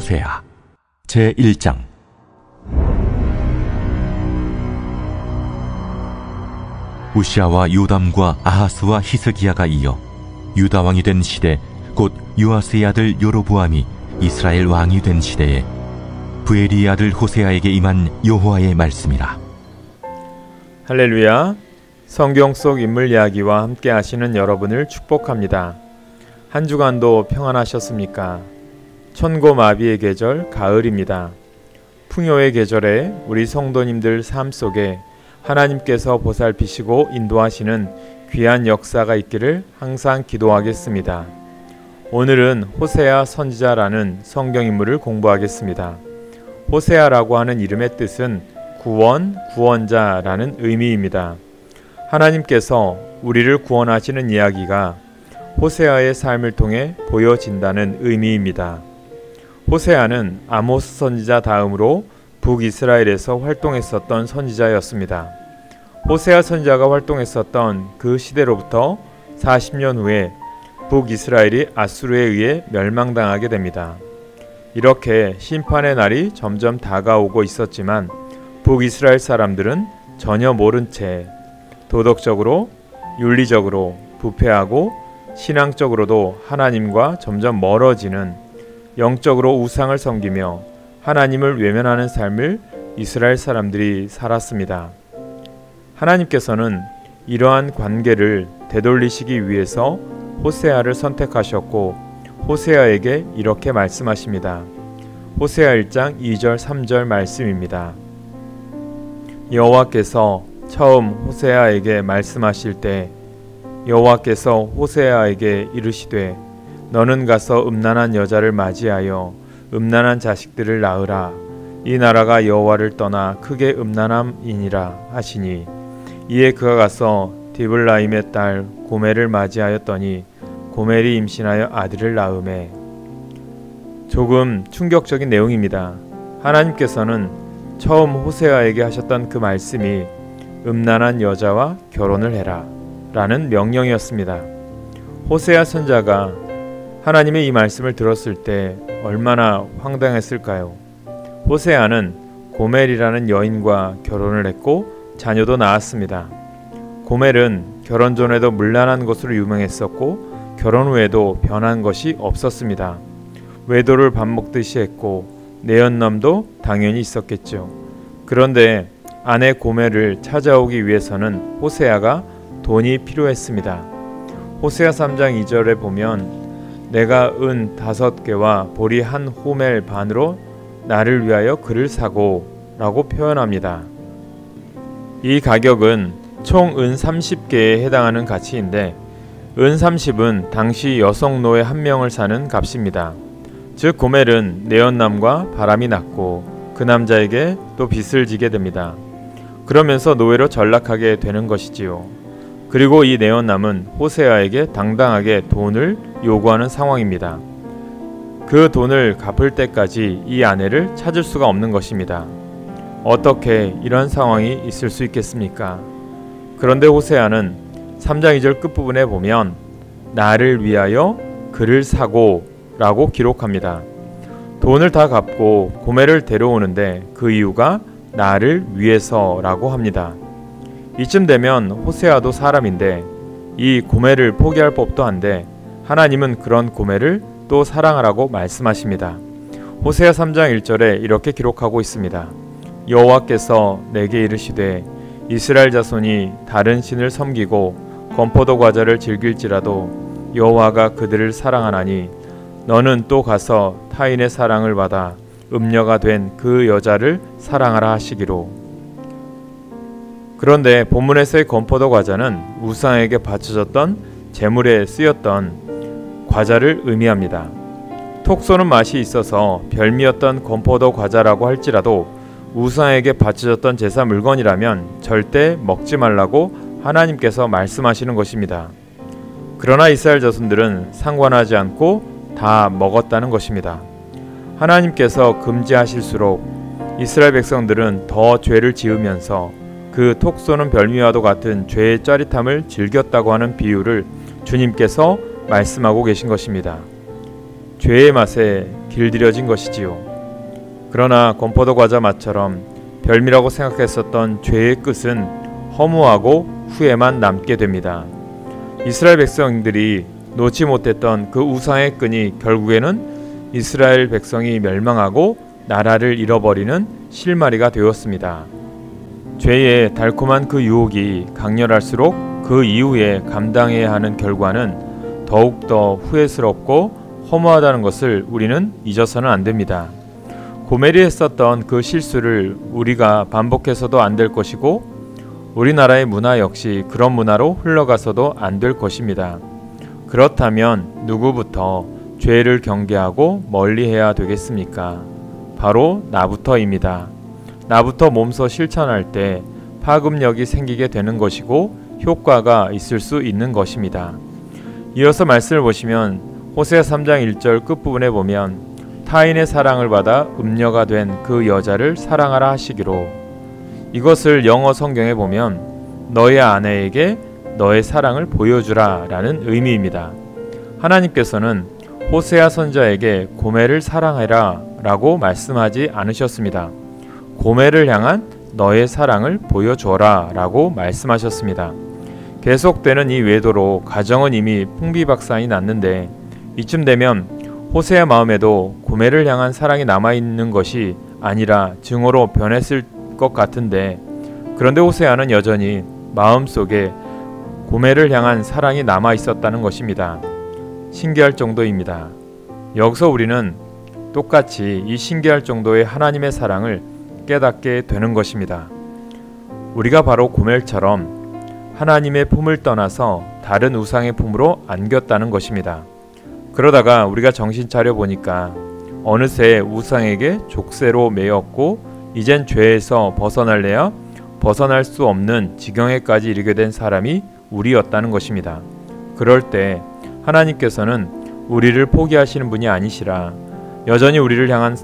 호세아 제1장. 우시아와 요담과 아하스와 히스기야가 이어 유다 왕이 된 시대, 곧 요아스의 아들 여로보암이 이스라엘 왕이 된 시대에 부엘리의 아들 호세아에게 임한 여호와의 말씀이라. 할렐루야. 성경 속 인물 이야기와 함께 하시는 여러분을 축복합니다. 한 주간도 평안하셨습니까? 천고마비의 계절 가을입니다. 풍요의 계절에 우리 성도님들 삶 속에 하나님께서 보살피시고 인도하시는 귀한 역사가 있기를 항상 기도하겠습니다. 오늘은 호세아 선지자라는 성경 인물을 공부하겠습니다. 호세아라고 하는 이름의 뜻은 구원, 구원자라는 의미입니다. 하나님께서 우리를 구원하시는 이야기가 호세아의 삶을 통해 보여진다는 의미입니다. 호세아는 아모스 선지자 다음으로 북이스라엘에서 활동했었던 선지자였습니다. 호세아 선지자가 활동했었던 그 시대로부터 40년 후에 북이스라엘이 아수르에 의해 멸망당하게 됩니다. 이렇게 심판의 날이 점점 다가오고 있었지만 북이스라엘 사람들은 전혀 모른 채 도덕적으로, 윤리적으로 부패하고 신앙적으로도 하나님과 점점 멀어지는, 영적으로 우상을 섬기며 하나님을 외면하는 삶을 이스라엘 사람들이 살았습니다. 하나님께서는 이러한 관계를 되돌리시기 위해서 호세아를 선택하셨고 호세아에게 이렇게 말씀하십니다. 호세아 1장 2절 3절 말씀입니다. 여호와께서 처음 호세아에게 말씀하실 때 여호와께서 호세아에게 이르시되 너는 가서 음란한 여자를 맞이하여 음란한 자식들을 낳으라. 이 나라가 여호와를 떠나 크게 음란함이니라 하시니 이에 그가 가서 디블라임의 딸 고멜을 맞이하였더니 고멜이 임신하여 아들을 낳으매. 조금 충격적인 내용입니다. 하나님께서는 처음 호세아에게 하셨던 그 말씀이 음란한 여자와 결혼을 해라 라는 명령이었습니다. 호세아 선지자가 하나님의 이 말씀을 들었을 때 얼마나 황당했을까요? 호세아는 고멜이라는 여인과 결혼을 했고 자녀도 낳았습니다. 고멜은 결혼 전에도 문란한 것으로 유명했었고 결혼 후에도 변한 것이 없었습니다. 외도를 밥 먹듯이 했고 내연남도 당연히 있었겠죠. 그런데 아내 고멜을 찾아오기 위해서는 호세아가 돈이 필요했습니다. 호세아 3장 2절에 보면 내가 은 5개와 보리 한 호멜 반으로 나를 위하여 그를 사고 라고 표현합니다. 이 가격은 총 은 30개에 해당하는 가치인데 은 30은 당시 여성 노예 한 명을 사는 값입니다. 즉 고멜은 내연남과 바람이 났고 그 남자에게 또 빚을 지게 됩니다. 그러면서 노예로 전락하게 되는 것이지요. 그리고 이 내연남은 호세아에게 당당하게 돈을 요구하는 상황입니다. 그 돈을 갚을 때까지 이 아내를 찾을 수가 없는 것입니다. 어떻게 이런 상황이 있을 수 있겠습니까? 그런데 호세아는 3장 2절 끝부분에 보면 나를 위하여 그를 사고 라고 기록합니다. 돈을 다 갚고 고멜을 데려오는데 그 이유가 나를 위해서라고 합니다. 이쯤 되면 호세아도 사람인데 이 고멜을 포기할 법도 한데 하나님은 그런 고멜을 또 사랑하라고 말씀하십니다. 호세아 3장 1절에 이렇게 기록하고 있습니다. 여호와께서 내게 이르시되 이스라엘 자손이 다른 신을 섬기고 건포도 과자를 즐길지라도 여호와가 그들을 사랑하나니 너는 또 가서 타인의 사랑을 받아 음녀가 된 그 여자를 사랑하라 하시기로. 그런데 본문에서의 건포도 과자는 우상에게 바쳐졌던 제물에 쓰였던 과자를 의미합니다. 톡 쏘는 맛이 있어서 별미였던 건포도 과자라고 할지라도 우상에게 바쳐졌던 제사 물건이라면 절대 먹지 말라고 하나님께서 말씀하시는 것입니다. 그러나 이스라엘 자손들은 상관하지 않고 다 먹었다는 것입니다. 하나님께서 금지하실수록 이스라엘 백성들은 더 죄를 지으면서 그 톡 쏘는 별미와도 같은 죄의 짜릿함을 즐겼다고 하는 비유를 주님께서 말씀하고 계신 것입니다. 죄의 맛에 길들여진 것이지요. 그러나 건포도 과자 맛처럼 별미라고 생각했었던 죄의 끝은 허무하고 후회만 남게 됩니다. 이스라엘 백성들이 놓지 못했던 그 우상의 끈이 결국에는 이스라엘 백성이 멸망하고 나라를 잃어버리는 실마리가 되었습니다. 죄의 달콤한 그 유혹이 강렬할수록 그 이후에 감당해야 하는 결과는 더욱더 후회스럽고 허무하다는 것을 우리는 잊어서는 안 됩니다. 고멜이 했었던 그 실수를 우리가 반복해서도 안 될 것이고 우리나라의 문화 역시 그런 문화로 흘러가서도 안 될 것입니다. 그렇다면 누구부터 죄를 경계하고 멀리해야 되겠습니까? 바로 나부터입니다. 나부터 몸소 실천할 때 파급력이 생기게 되는 것이고 효과가 있을 수 있는 것입니다. 이어서 말씀을 보시면 호세아 3장 1절 끝부분에 보면 타인의 사랑을 받아 음녀가 된 그 여자를 사랑하라 하시기로, 이것을 영어 성경에 보면 너의 아내에게 너의 사랑을 보여주라 라는 의미입니다. 하나님께서는 호세아 선자에게 고멜을 사랑해라 라고 말씀하지 않으셨습니다. 고멜을 향한 너의 사랑을 보여줘라 라고 말씀하셨습니다. 계속되는 이 외도로 가정은 이미 풍비박산이 났는데 이쯤 되면 호세아 마음에도 고멜을 향한 사랑이 남아있는 것이 아니라 증오로 변했을 것 같은데, 그런데 호세아는 여전히 마음속에 고멜을 향한 사랑이 남아있었다는 것입니다. 신기할 정도입니다. 여기서 우리는 똑같이 이 신기할 정도의 하나님의 사랑을 깨닫게 되는 것입니다. 우리가 바로 고멜처럼 하나님의 품을 떠나서 다른 우상의 품으로 안겼다는 것입니다. 그러다가 우리가 정신 차려 보니까 어느새 우상에게 족쇄로 매였고 이젠 죄에서 벗어날래야 벗어날 수 없는 지경에까지 이르게 된 사람이 우리였다는 것입니다. 그럴 때 하나님께서는 우리를 포기하시는 분이 아니시라 여전히 우리를 향한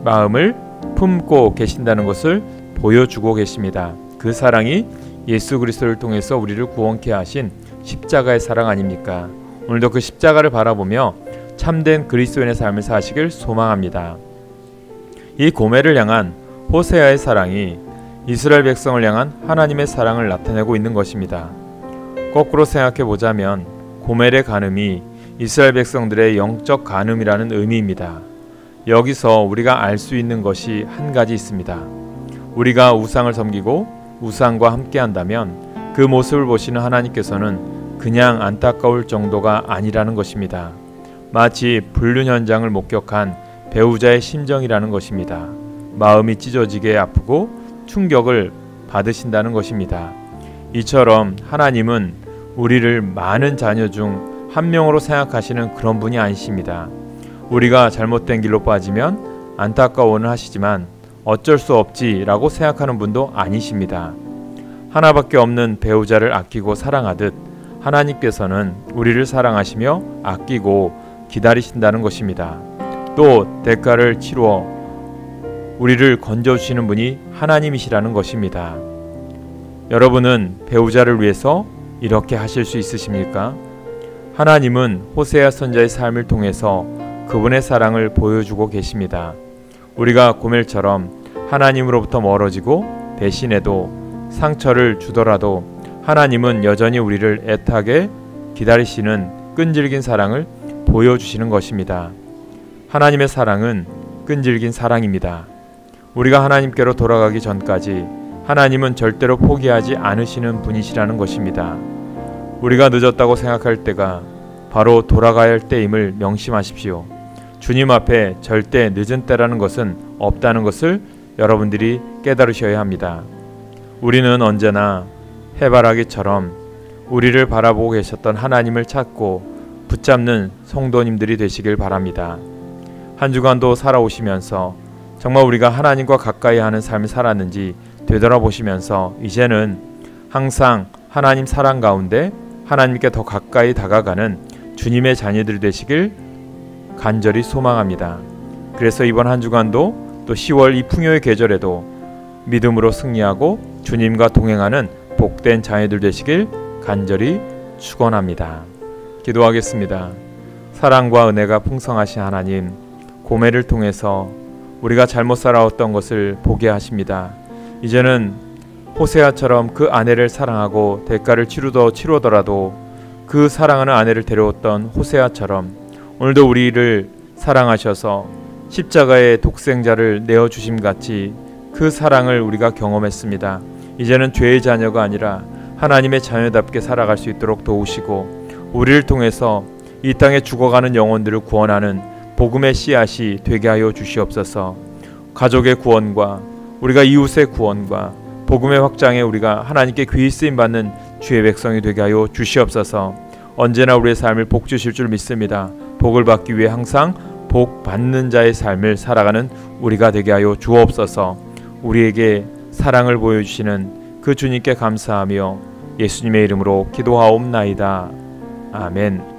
마음을 품고 계신다는 것을 보여주고 계십니다. 그 사랑이 예수 그리스도를 통해서 우리를 구원케 하신 십자가의 사랑 아닙니까? 오늘도 그 십자가를 바라보며 참된 그리스도인의 삶을 사시길 소망합니다. 이 고멜을 향한 호세아의 사랑이 이스라엘 백성을 향한 하나님의 사랑을 나타내고 있는 것입니다. 거꾸로 생각해 보자면 고멜의 간음이 이스라엘 백성들의 영적 간음이라는 의미입니다. 여기서 우리가 알 수 있는 것이 한 가지 있습니다. 우리가 우상을 섬기고 우상과 함께 한다면 그 모습을 보시는 하나님께서는 그냥 안타까울 정도가 아니라는 것입니다. 마치 불륜 현장을 목격한 배우자의 심정이라는 것입니다. 마음이 찢어지게 아프고 충격을 받으신다는 것입니다. 이처럼 하나님은 우리를 많은 자녀 중 한 명으로 생각하시는 그런 분이 아니십니다. 우리가 잘못된 길로 빠지면 안타까워는 하시지만 어쩔 수 없지라고 생각하는 분도 아니십니다. 하나밖에 없는 배우자를 아끼고 사랑하듯 하나님께서는 우리를 사랑하시며 아끼고 기다리신다는 것입니다. 또 대가를 치루어 우리를 건져주시는 분이 하나님이시라는 것입니다. 여러분은 배우자를 위해서 이렇게 하실 수 있으십니까? 하나님은 호세아 선자의 삶을 통해서 그분의 사랑을 보여주고 계십니다. 우리가 고멜처럼 하나님으로부터 멀어지고 배신해도 상처를 주더라도 하나님은 여전히 우리를 애타게 기다리시는 끈질긴 사랑을 보여주시는 것입니다. 하나님의 사랑은 끈질긴 사랑입니다. 우리가 하나님께로 돌아가기 전까지 하나님은 절대로 포기하지 않으시는 분이시라는 것입니다. 우리가 늦었다고 생각할 때가 바로 돌아가야 할 때임을 명심하십시오. 주님 앞에 절대 늦은 때라는 것은 없다는 것을 여러분들이 깨달으셔야 합니다. 우리는 언제나 해바라기처럼 우리를 바라보고 계셨던 하나님을 찾고 붙잡는 성도님들이 되시길 바랍니다. 한 주간도 살아오시면서 정말 우리가 하나님과 가까이 하는 삶을 살았는지 되돌아보시면서 이제는 항상 하나님 사랑 가운데 하나님께 더 가까이 다가가는 주님의 자녀들 되시길 간절히 소망합니다. 그래서 이번 한 주간도 또 10월 이 풍요의 계절에도 믿음으로 승리하고 주님과 동행하는 복된 자녀들 되시길 간절히 축원합니다. 기도하겠습니다. 사랑과 은혜가 풍성하신 하나님, 고매를 통해서 우리가 잘못 살아왔던 것을 보게 하십니다. 이제는 호세아처럼 그 아내를 사랑하고 대가를 치르더라도 그 사랑하는 아내를 데려왔던 호세아처럼 오늘도 우리를 사랑하셔서 십자가의 독생자를 내어주심 같이 그 사랑을 우리가 경험했습니다. 이제는 죄의 자녀가 아니라 하나님의 자녀답게 살아갈 수 있도록 도우시고 우리를 통해서 이 땅에 죽어가는 영혼들을 구원하는 복음의 씨앗이 되게 하여 주시옵소서. 가족의 구원과 우리가 이웃의 구원과 복음의 확장에 우리가 하나님께 귀히 쓰임받는 주의 백성이 되게 하여 주시옵소서. 언제나 우리의 삶을 복 주실 줄 믿습니다. 복을 받기 위해 항상 복 받는 자의 삶을 살아가는 우리가 되게 하여 주옵소서. 우리에게 사랑을 보여주시는 그 주님께 감사하며 예수님의 이름으로 기도하옵나이다. 아멘.